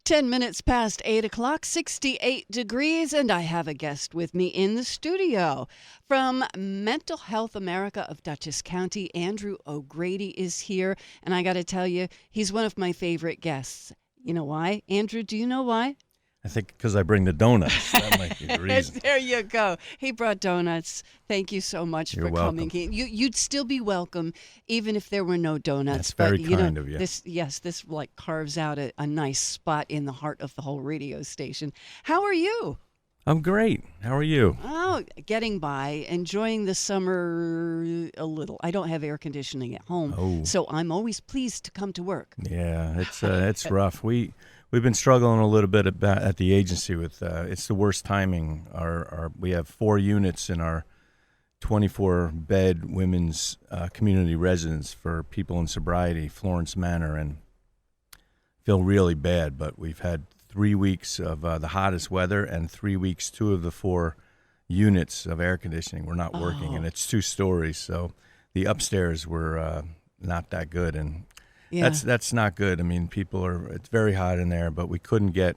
10 minutes past 8 o'clock, 68 degrees, and I have a guest with me in the studio. From Mental Health America of Dutchess County, Andrew O'Grady is here, and I got to tell you, he's one of my favorite guests. You know why? Andrew, do you know why? I think because I bring the donuts. That might be the reason. There you go. He brought donuts. Thank you so much You're for welcome. coming. You'd still be welcome even if there were no donuts. That's very but, kind of you. This like carves out a nice spot in the heart of the whole radio station. How are you? I'm great. How are you? Oh, getting by, enjoying the summer a little. I don't have air conditioning at home, so I'm always pleased to come to work. Yeah, it's rough. We've been struggling a little bit at the agency with it's the worst timing. We have 4 units in our 24-bed women's community residence for people in sobriety, Florence Manor, and feel really bad. But we've had 3 weeks of the hottest weather, and 3 weeks, 2 of the 4 units of air conditioning were not working, and it's 2 stories, so the upstairs were not that good, and that's not good. I mean, it's very hot in there, but we couldn't get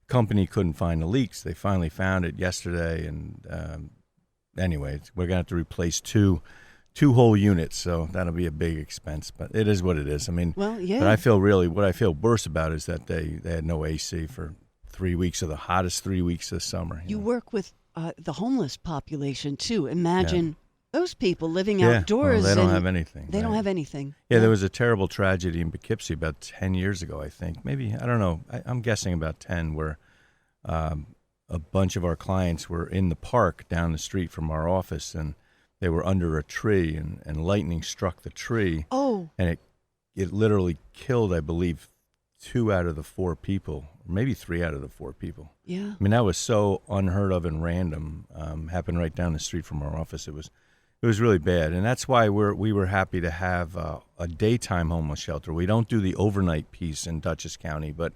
company couldn't find the leaks. They finally found it yesterday, and anyway, we're gonna have to replace two whole units, so that'll be a big expense, but it is what it is. I mean, well, yeah. But what I feel worse about is that they had no AC for 3 weeks of the hottest 3 weeks of summer. You work with the homeless population too. Imagine those people living outdoors. Well, they don't have anything. They don't have anything. Yeah, there was a terrible tragedy in Poughkeepsie about 10 years ago, I think. Maybe, I don't know. I'm guessing about 10, where a bunch of our clients were in the park down the street from our office, and they were under a tree, and lightning struck the tree. Oh. And it literally killed, I believe, 2 out of the 4 people, or maybe 3 out of the 4 people. Yeah. I mean, that was so unheard of and random. Happened right down the street from our office. It was really bad, and that's why we were happy to have a daytime homeless shelter. We don't do the overnight piece in Dutchess County, but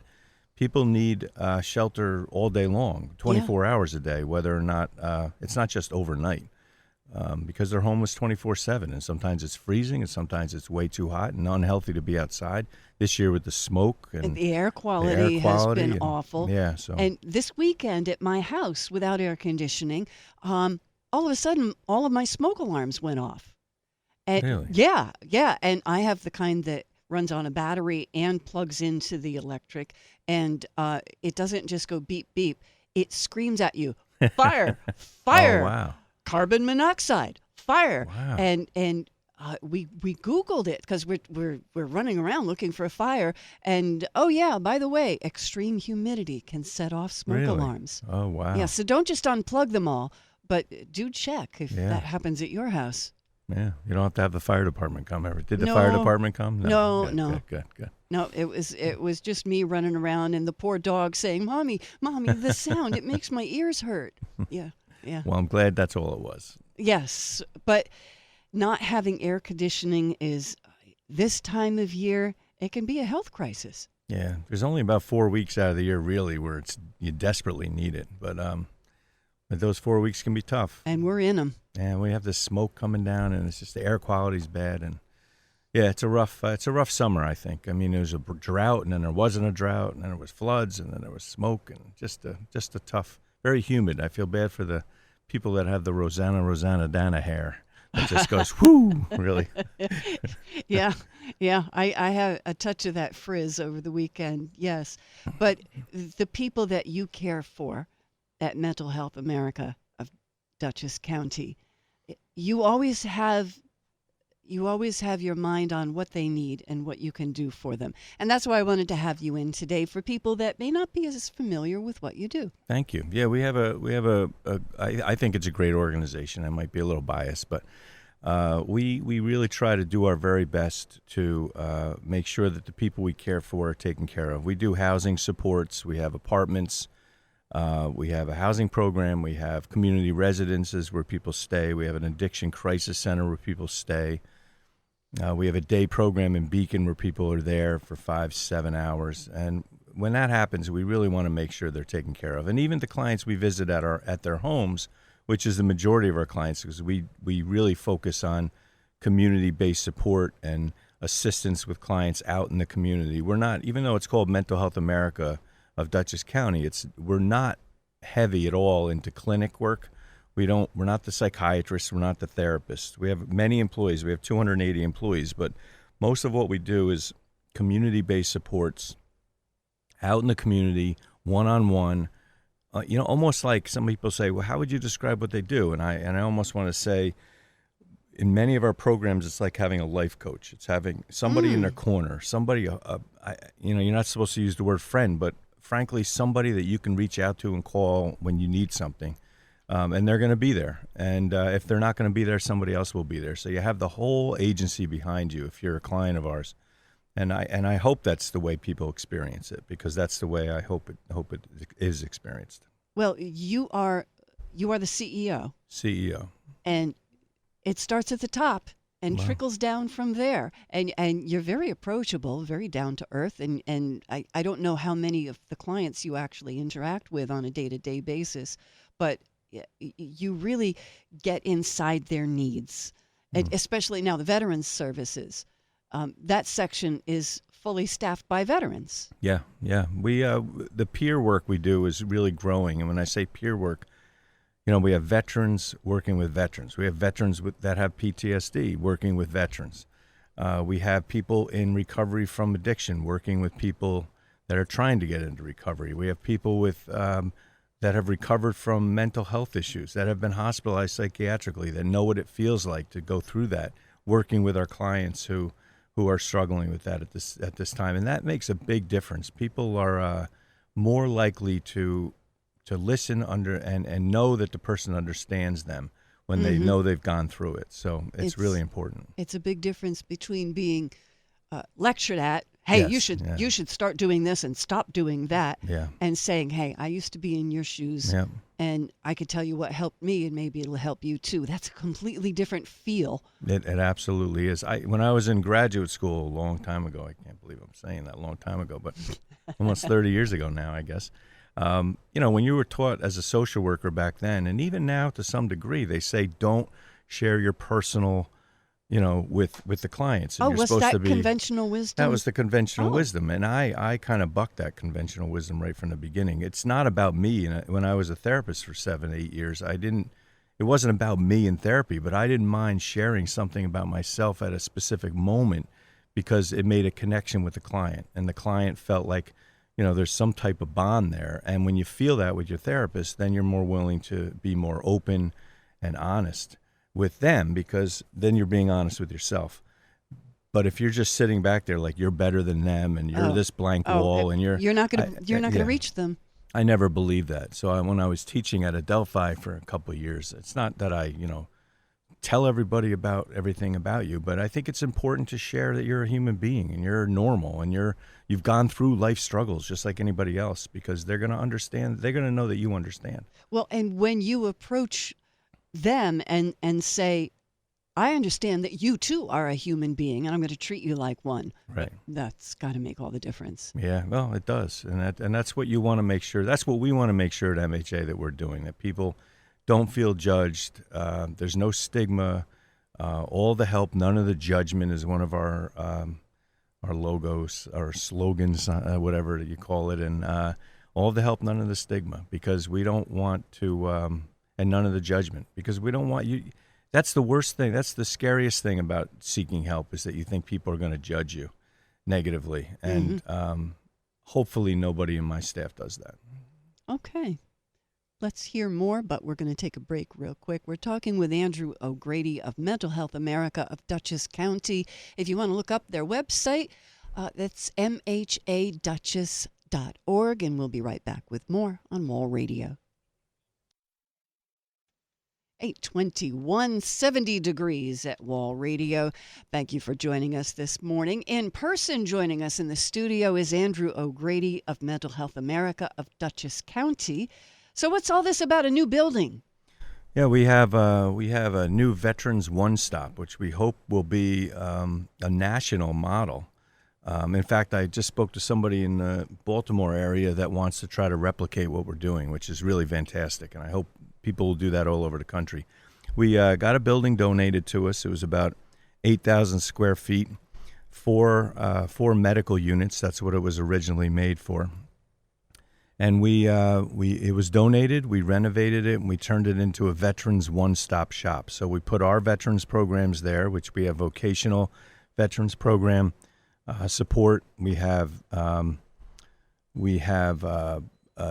people need shelter all day long, 24 hours a day, whether or not it's not just overnight. Because they're homeless 24/7, and sometimes it's freezing, and sometimes it's way too hot and unhealthy to be outside. This year with the smoke and the air quality has been awful. Yeah, so and this weekend at my house without air conditioning, all of a sudden all of my smoke alarms went off. And really? Yeah, and I have the kind that runs on a battery and plugs into the electric, and it doesn't just go beep beep; it screams at you, fire, fire. Oh, wow. Carbon monoxide, fire. Wow. And we Googled it because we're running around looking for a fire. And oh yeah, by the way, extreme humidity can set off smoke alarms. Oh, wow. Yeah, so don't just unplug them all, but do check if that happens at your house. Yeah, you don't have to have the fire department come ever. Did the No. fire department come? No. Good. No, it was just me running around and the poor dog saying, "Mommy, the sound, it makes my ears hurt." Yeah. Yeah. Well, I'm glad that's all it was. Yes, but not having air conditioning is, this time of year, it can be a health crisis. Yeah, there's only about 4 weeks out of the year really where you desperately need it, but those 4 weeks can be tough. And we're in them. Yeah, we have this smoke coming down, and it's just the air quality's bad, and yeah, it's a rough summer, I think. I mean, there was a drought, and then there wasn't a drought, and then there was floods, and then there was smoke, and just a tough. Very humid. I feel bad for the people that have the Rosanna Dana hair. It just goes, whoo, really. Yeah. I have a touch of that frizz over the weekend, yes. But the people that you care for at Mental Health America of Dutchess County, you always have your mind on what they need and what you can do for them. And that's why I wanted to have you in today, for people that may not be as familiar with what you do. Thank you. Yeah, we have I think it's a great organization. I might be a little biased, but we really try to do our very best to make sure that the people we care for are taken care of. We do housing supports. We have apartments. We have a housing program. We have community residences where people stay. We have an addiction crisis center where people stay. We have a day program in Beacon where people are there for 5-7 hours. And when that happens, we really want to make sure they're taken care of. And even the clients we visit at their homes, which is the majority of our clients, because we really focus on community-based support and assistance with clients out in the community. We're not, even though it's called Mental Health America of Dutchess County, we're not heavy at all into clinic work. We're not the psychiatrists, we're not the therapists. We have many employees. We have 280 employees, but most of what we do is community-based supports out in the community, one-on-one. Almost like some people say, well, how would you describe what they do? And I almost want to say, in many of our programs, it's like having a life coach. It's having somebody in their corner, somebody, you're not supposed to use the word friend, but frankly, somebody that you can reach out to and call when you need something. And they're going to be there. And if they're not going to be there, somebody else will be there. So you have the whole agency behind you if you're a client of ours. And I hope that's the way people experience it, because that's the way I hope it is experienced. Well, you are the CEO. CEO. And it starts at the top and trickles down from there. And you're very approachable, very down to earth. And I don't know how many of the clients you actually interact with on a day-to-day basis, but you really get inside their needs, and especially now the veterans services. That section is fully staffed by veterans. Yeah. We the peer work we do is really growing, and when I say peer work, we have veterans working with veterans. We have veterans that have PTSD working with veterans. We have people in recovery from addiction working with people that are trying to get into recovery. We have people with that have recovered from mental health issues, that have been hospitalized psychiatrically, that know what it feels like to go through that, working with our clients who are struggling with that at this time. And that makes a big difference. People are more likely to listen and know that the person understands them when they know they've gone through it. So it's really important. It's a big difference between being lectured at, hey, Yes, you should start doing this and stop doing that, Yeah. and saying, hey, I used to be in your shoes, Yeah. and I could tell you what helped me, and maybe it'll help you too. That's a completely different feel. It absolutely is. When I was in graduate school a long time ago, I can't believe I'm saying that, a long time ago, but almost 30 years ago now, I guess. When you were taught as a social worker back then, and even now to some degree, they say don't share your personal, with the clients. And you're was supposed that to be, conventional wisdom? That was the conventional wisdom, and I kind of bucked that conventional wisdom right from the beginning. It's not about me. And when I was a therapist for 7-8 years, it wasn't about me in therapy, but I didn't mind sharing something about myself at a specific moment because it made a connection with the client, and the client felt like, there's some type of bond there. And when you feel that with your therapist, then you're more willing to be more open and honest with them, because then you're being honest with yourself. But if you're just sitting back there like you're better than them and you're this blank wall and you're not going to reach them. I never believed that. So when I was teaching at Adelphi for a couple of years, it's not that I, tell everybody about everything about you, but I think it's important to share that you're a human being and you're normal and you've gone through life struggles just like anybody else, because they're going to understand. They're going to know that you understand. Well, and when you approach them and say, I understand that you too are a human being and I'm going to treat you like one. Right. That's got to make all the difference. Yeah, well, it does. And that's what you want to make sure. That's what we want to make sure at MHA that we're doing, that people don't feel judged. There's no stigma. All the help, none of the judgment is one of our logos, our slogans, whatever you call it. And all the help, none of the stigma, because we don't want to, and none of the judgment, because we don't want you. That's the worst thing. That's the scariest thing about seeking help, is that you think people are going to judge you negatively. And hopefully nobody in my staff does that. Okay. Let's hear more, but we're going to take a break real quick. We're talking with Andrew O'Grady of Mental Health America of Dutchess County. If you want to look up their website, that's mhadutchess.org, and we'll be right back with more on Wall Radio. 821, 70 degrees at Wall Radio. Thank you for joining us this morning. In person, joining us in the studio is Andrew O'Grady of Mental Health America of Dutchess County. So what's all this about a new building? Yeah, we have a new Veterans One Stop, which we hope will be a national model. In fact, I just spoke to somebody in the Baltimore area that wants to try to replicate what we're doing, which is really fantastic, and I hope people will do that all over the country. We got a building donated to us. It was about 8,000 square feet, four medical units. That's what it was originally made for. And it was donated, we renovated it, and we turned it into a veterans one-stop shop. So we put our veterans programs there, which we have vocational veterans program support. We have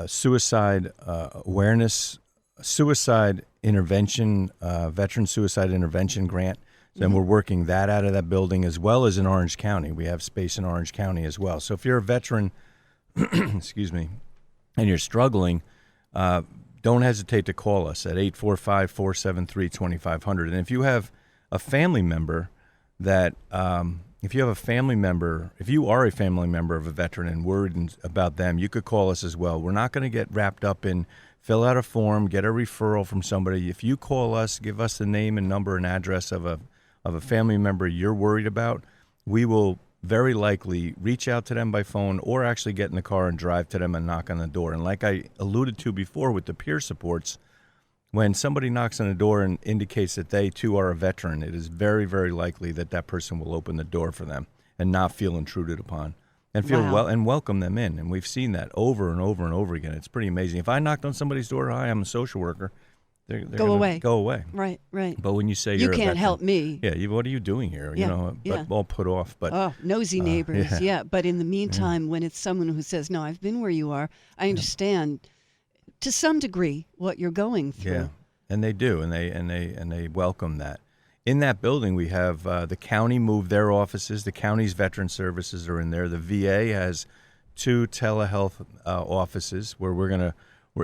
suicide awareness, suicide intervention, veteran suicide intervention grant. And we're working that out of that building, as well as in Orange County. We have space in Orange County as well. So if you're a veteran, excuse me, and you're struggling, don't hesitate to call us at 845-473-2500. And if you have a family member that, if you are a family member of a veteran and worried about them, you could call us as well. We're not going to get wrapped up in fill out a form, get a referral from somebody. If you call us, give us the name and number and address of a family member you're worried about, we will very likely reach out to them by phone or actually get in the car and drive to them and knock on the door. And like I alluded to before with the peer supports, when somebody knocks on the door and indicates that they too are a veteran, it is very, very likely that that person will open the door for them and not feel intruded upon and feel well and welcome them in. And we've seen that over and over and over again. It's pretty amazing. If I knocked on somebody's door, hi, I'm a social worker, they're Go away. Right. But when you say you you're a can't veteran, help me. Yeah, what are you doing here? But all put off. But nosy neighbors. But in the meantime, when it's someone who says, "No, I've been where you are. I understand to some degree what you're going through." Yeah, and they do, and they welcome that. In that building, we have the county moved their offices. The county's veteran services are in there. The VA has 2 telehealth offices where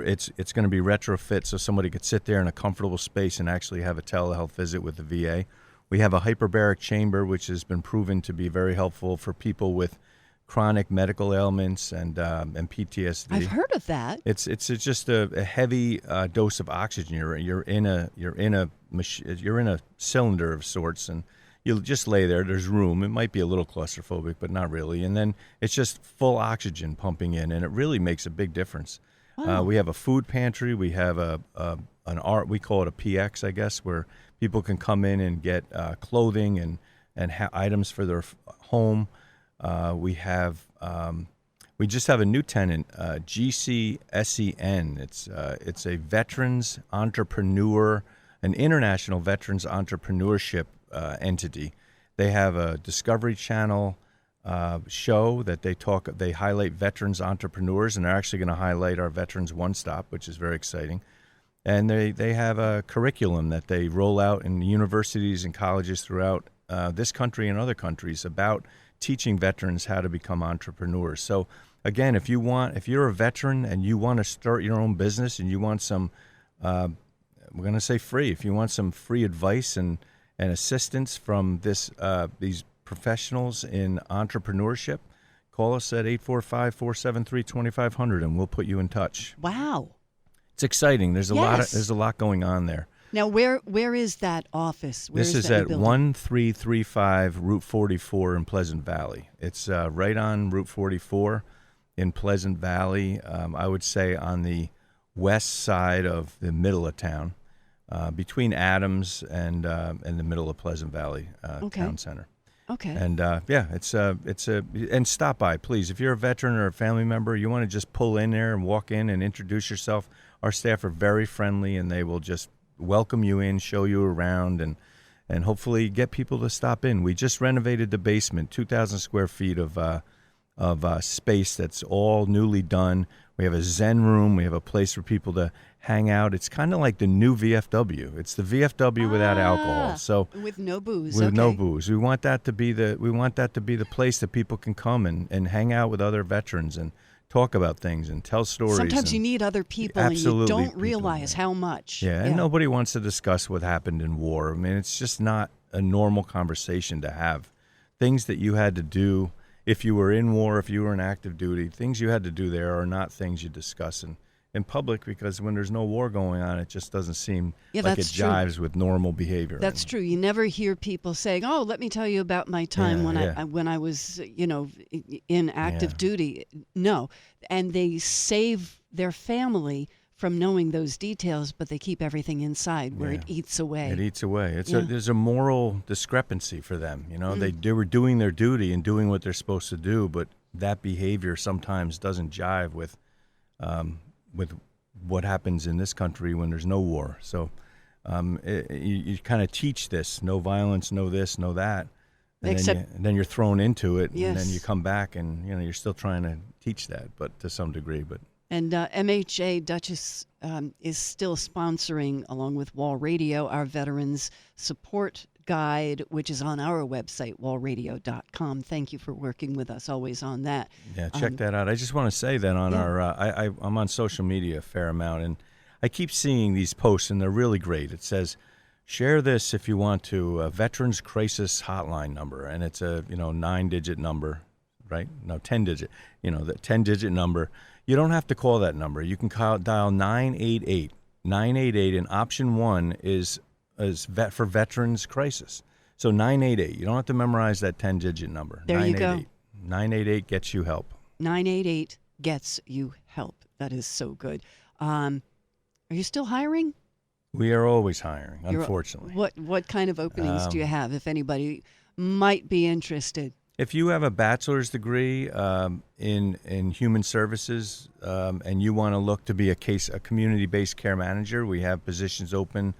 it's going to be retrofit so somebody could sit there in a comfortable space and actually have a telehealth visit with the VA. We have a hyperbaric chamber, which has been proven to be very helpful for people with chronic medical ailments and PTSD. I've heard of that. It's just a heavy dose of oxygen. You're in a cylinder of sorts, and you'll just lay there. There's room. It might be a little claustrophobic, but not really. And then it's just full oxygen pumping in, and it really makes a big difference. Wow. We have a food pantry. We have we call it a PX, I guess, where people can come in and get clothing and items for their home. We just have a new tenant, GCSEN. It's a veterans entrepreneur, an international veterans entrepreneurship entity. They have a Discovery Channel show that they highlight veterans entrepreneurs, and they're actually going to highlight our Veterans One Stop, which is very exciting. And they have a curriculum that they roll out in universities and colleges throughout this country and other countries about teaching veterans how to become entrepreneurs. So again, if you're a veteran and you want to start your own business and you want some, we're going to say free, if you want some free advice and assistance from these professionals in entrepreneurship, call us at 845-473-2500 and we'll put you in touch. Wow. It's exciting. There's a lot going on there. Now, where is that office? This is at 1335 Route 44 in Pleasant Valley. It's right on Route 44 in Pleasant Valley. I would say on the west side of the middle of town, between Adams and the middle of Pleasant Valley Town Center. Okay. And and stop by, please. If you're a veteran or a family member, you want to just pull in there and walk in and introduce yourself. Our staff are very friendly, and they will just welcome you in, show you around, and hopefully get people to stop in. We just renovated the basement, 2,000 square feet of space that's all newly done. We have a Zen room. We have a place for people to hang out. It's kind of like the new VFW. It's the VFW without alcohol. So with no booze. With no booze. We want that to be the place that people can come and hang out with other veterans and talk about things and tell stories. Sometimes you need other people, and you don't realize how much. Yeah, and nobody wants to discuss what happened in war. I mean, it's just not a normal conversation to have. Things that you had to do if you were in war, if you were in active duty, things you had to do there are not things you discuss in public, because when there's no war going on, it just doesn't seem like it jives with normal behavior. That's true. You never hear people saying, "Oh, let me tell you about my time when I was, in active duty." No, and they save their family from knowing those details, but they keep everything inside where it eats away. It eats away. Yeah. There's a moral discrepancy for them. Mm. They were doing their duty and doing what they're supposed to do, but that behavior sometimes doesn't jive with what happens in this country when there's no war. So you kind of teach this: no violence, no this, no that, and then you're thrown into it, Yes. and then you come back, and you're still trying to teach that, but to some degree, but. And MHA Dutchess is still sponsoring, along with Wall Radio, our Veterans Support Guide, which is on our website, wallradio.com. Thank you for working with us always on that. Yeah, check that out. I just want to say that on our, I'm on social media a fair amount, and I keep seeing these posts, and they're really great. It says, share this if you want to, a Veterans Crisis Hotline number, and it's a 9-digit number, right? No, 10-digit. The 10-digit number. You don't have to call that number. You can dial 988. 988, and option 1 is for Veterans Crisis. So 988. You don't have to memorize that 10-digit number. There you go. 988 gets you help. 988 gets you help. That is so good. Are you still hiring? We are always hiring, unfortunately. What kind of openings do you have, if anybody might be interested? If you have a bachelor's degree in human services and you want to look to be a community-based care manager, we have positions open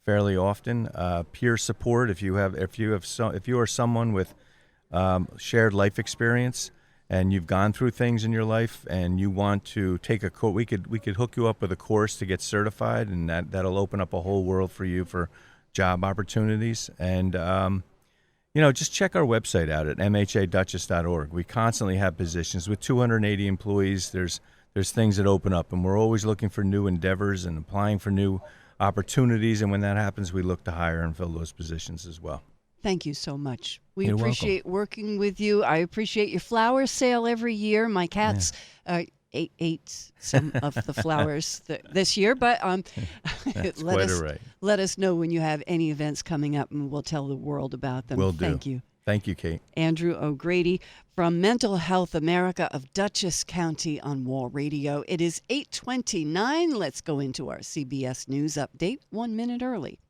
fairly often. Peer support, if you are someone with shared life experience and you've gone through things in your life and you want to take a course, we could hook you up with a course to get certified, and that'll open up a whole world for you for job opportunities. And just check our website out at mhadutchess.org. We constantly have positions. With 280 employees, there's things that open up, and we're always looking for new endeavors and applying for new opportunities. And when that happens, we look to hire and fill those positions as well. Thank you so much. We You're appreciate working with you. I appreciate your flower sale every year. My cats ate some of the flowers this year, but That's quite all right. Let us know when you have any events coming up, and we'll tell the world about them. Will do. Thank you. Thank you, Kate. Andrew O'Grady from Mental Health America of Dutchess County on Wall Radio. It is 8:29. Let's go into our CBS News update 1 minute early.